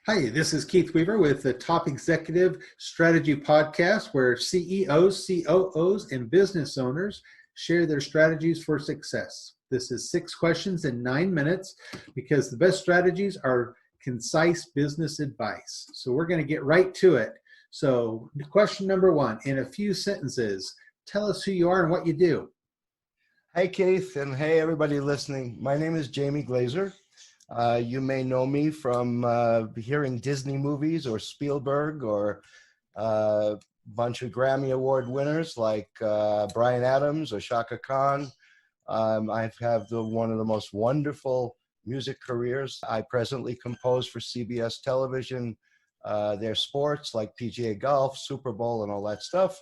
Hi, this is Keith Weaver with the Top Executive Strategy Podcast, where CEOs, COOs, and business owners share their strategies for success. This is 6 questions in 9 minutes because the best strategies are concise business advice. So we're going to get right to it. So, question number one, in a few sentences, tell us who you are and what you do. Hey, Keith, and hey, everybody listening. My name is Jamie Glaser. You may know me from hearing Disney movies or Spielberg or a bunch of Grammy Award winners like Bryan Adams or Shaka Khan. I have one of the most wonderful music careers. I presently compose for CBS television, their sports like PGA Golf, Super Bowl, and all that stuff.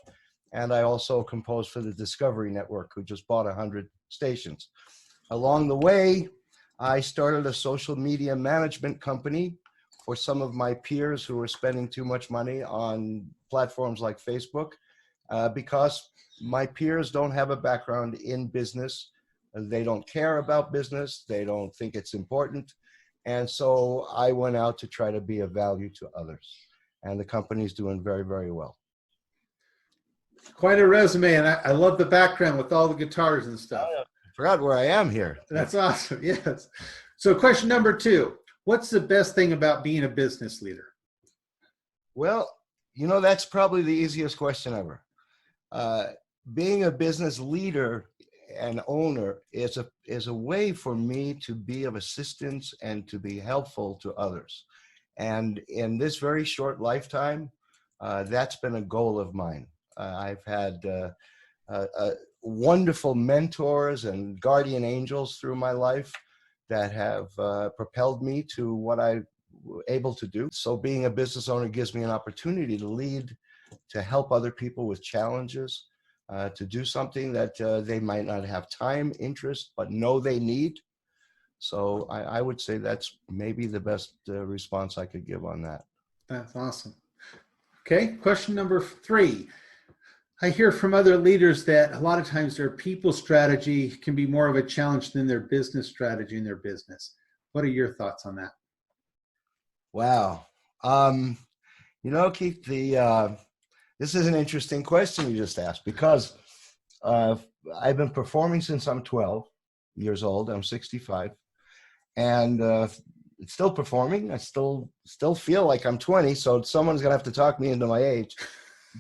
And I also compose for the Discovery Network, who just bought 100 stations. Along the way, I started a social media management company for some of my peers who were spending too much money on platforms like Facebook because my peers don't have a background in business. They don't care about business. They don't think it's important. And so I went out to try to be of value to others. And the company's doing very, very well. Quite a resume, and I love the background with all the guitars and stuff. I forgot where I am here. That's awesome. Yes. So question number two, what's the best thing about being a business leader? Well, that's probably the easiest question ever. Being a business leader and owner is a way for me to be of assistance and to be helpful to others. And in this very short lifetime, that's been a goal of mine. I've had wonderful mentors and guardian angels through my life that have propelled me to what I'm able to do. So being a business owner gives me an opportunity to lead, to help other people with challenges, to do something that they might not have time, interest, but know they need. So I would say that's maybe the best response I could give on that. That's awesome. Okay, question number three. I hear from other leaders that a lot of times their people strategy can be more of a challenge than their business strategy in their business. What are your thoughts on that? Wow. Keith, this is an interesting question you just asked because I've been performing since I'm 12 years old. I'm 65 and still performing. I still feel like I'm 20, so someone's going to have to talk me into my age.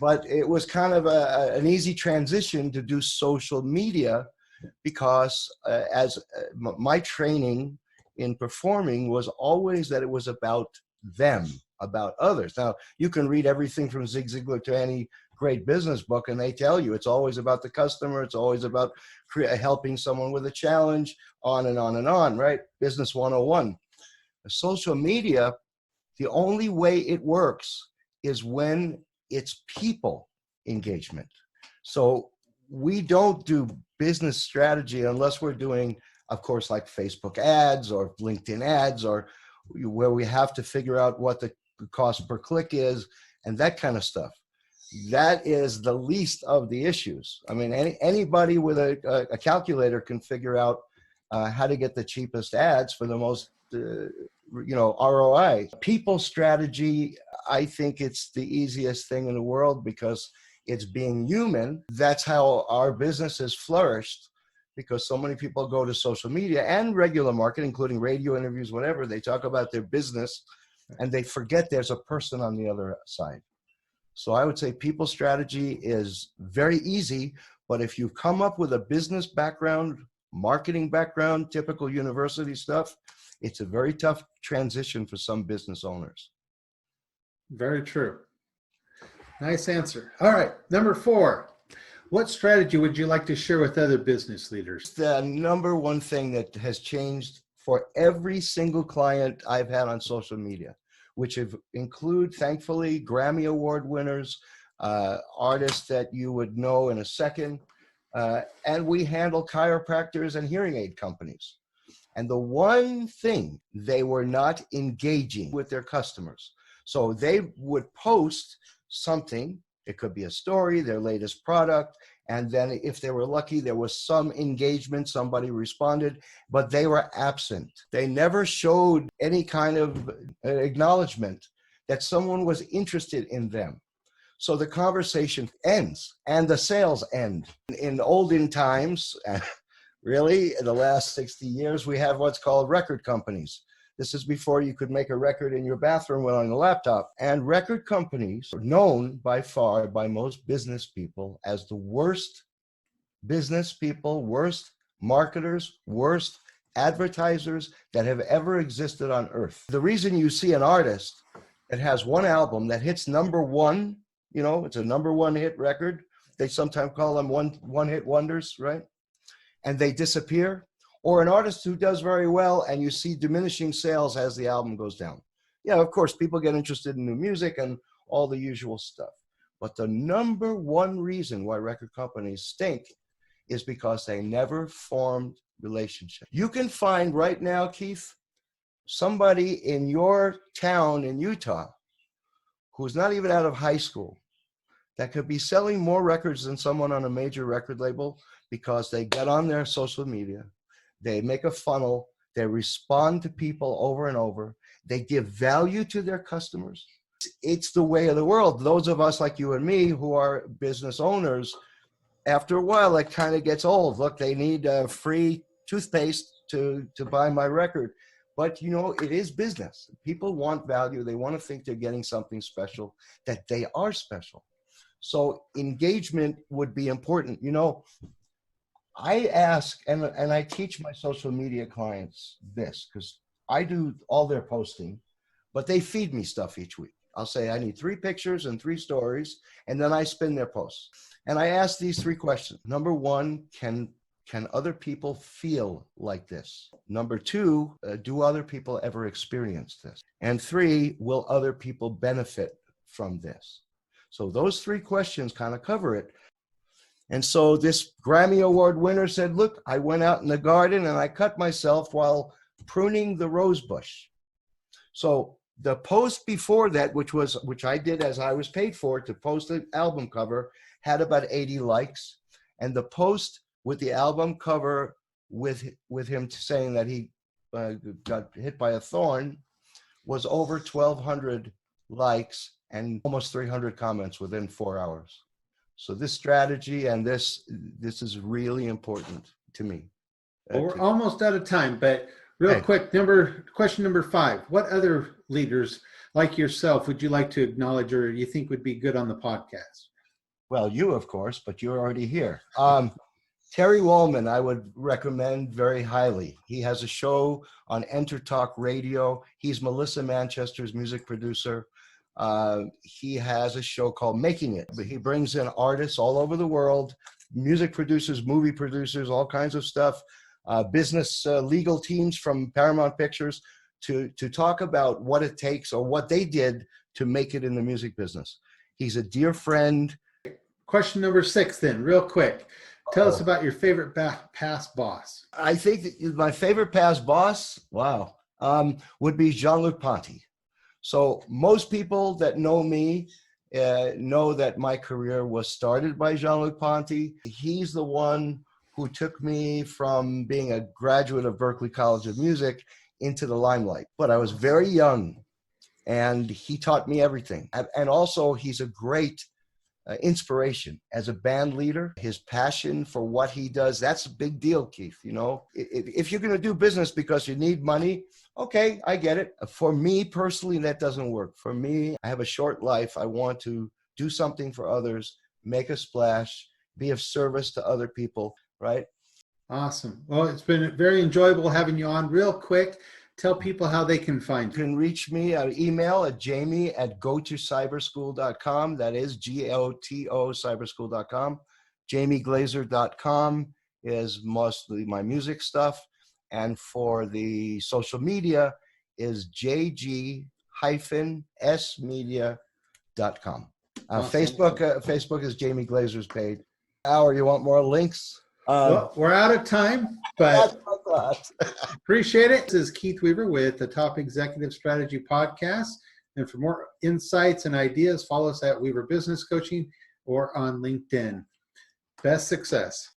But it was kind of an easy transition to do social media because my training in performing was always that it was about them, about others. Now, you can read everything from Zig Ziglar to any great business book, and they tell you it's always about the customer. It's always about helping someone with a challenge, on and on and on, right? Business 101. Social media, the only way it works is when it's people engagement. So we don't do business strategy unless we're doing, of course, like Facebook ads or LinkedIn ads, or where we have to figure out what the cost per click is and that kind of stuff. That is the least of the issues. I mean, anybody with a calculator can figure out how to get the cheapest ads for the most ROI. People strategy, I think it's the easiest thing in the world because it's being human. That's how our business has flourished, because so many people go to social media and regular market, including radio interviews, whatever. They talk about their business and they forget there's a person on the other side. So I would say people strategy is very easy, but if you come up with a business background, marketing background, typical university stuff, it's a very tough transition for some business owners. Very true. Nice answer. All right, number four. What strategy would you like to share with other business leaders? The number one thing that has changed for every single client I've had on social media, which include, thankfully, Grammy Award winners, artists that you would know in a second, and we handle chiropractors and hearing aid companies. And the one thing, they were not engaging with their customers. So they would post something It could be a story, their latest product, and then if they were lucky, there was some engagement, somebody responded, but they were absent. They never showed any kind of acknowledgement that someone was interested in them. So the conversation ends and the sales end. In olden times, really, in the last 60 years, we have what's called record companies. This is before you could make a record in your bathroom on a laptop. And record companies are known by far by most business people as the worst business people, worst marketers, worst advertisers that have ever existed on earth. The reason you see an artist that has one album that hits number one, it's a number one hit record. They sometimes call them one hit wonders, right? And they disappear. Or an artist who does very well and you see diminishing sales as the album goes down. Yeah, of course, people get interested in new music and all the usual stuff. But the number one reason why record companies stink is because they never formed relationships. You can find right now, Keith, somebody in your town in Utah who's not even out of high school that could be selling more records than someone on a major record label because they get on their social media. They make a funnel. They respond to people over and over. They give value to their customers. It's the way of the world. Those of us like you and me who are business owners, after a while, it kind of gets old. Look, they need free toothpaste to buy my record. But, it is business. People want value. They want to think they're getting something special, that they are special. So engagement would be important. I ask, and I teach my social media clients this, because I do all their posting, but they feed me stuff each week. I'll say, I need 3 pictures and 3 stories, and then I spin their posts. And I ask these 3 questions. Number 1, can other people feel like this? Number 2, do other people ever experience this? And 3, will other people benefit from this? So those 3 questions kind of cover it. And so this Grammy Award winner said, look, I went out in the garden and I cut myself while pruning the rose bush. So the post before that, which I did as I was paid for to post an album cover, had about 80 likes. And the post with the album cover with him saying that he got hit by a thorn was over 1,200 likes and almost 300 comments within 4 hours. So this strategy and this is really important to me. Well, we're almost out of time, but real quick, question number 5. What other leaders like yourself would you like to acknowledge or you think would be good on the podcast? Well, you, of course, but you're already here. Terry Wallman, I would recommend very highly. He has a show on Enter Talk Radio. He's Melissa Manchester's music producer. He has a show called Making It. He brings in artists all over the world, music producers, movie producers, all kinds of stuff, business legal teams from Paramount Pictures to talk about what it takes or what they did to make it in the music business. He's a dear friend. Question number 6 then, real quick. Tell us about your favorite past boss. I think that my favorite past boss, would be Jean-Luc Ponty. So most people that know me know that my career was started by Jean-Luc Ponty. He's the one who took me from being a graduate of Berklee College of Music into the limelight. But I was very young, and he taught me everything. And also, he's a great inspiration as a band leader. His passion for what he does, that's a big deal, Keith. If you're going to do business because you need money, okay, I get it. For me personally, that doesn't work. For me, I have a short life. I want to do something for others, make a splash, be of service to other people, right? Awesome. Well, it's been very enjoyable having you on. Real quick, tell people how they can find you. You can reach me at email at jamie@gotocyberschool.com. That is GOTO cyberschool.com. jamieglaser.com is mostly my music stuff. And for the social media is jg-smedia.com. Awesome. Facebook is Jamie Glaser's page. Howard, you want more links? Well, we're out of time, but appreciate it. This is Keith Weaver with the Top Executive Strategy Podcast. And for more insights and ideas, follow us at Weaver Business Coaching or on LinkedIn. Best success.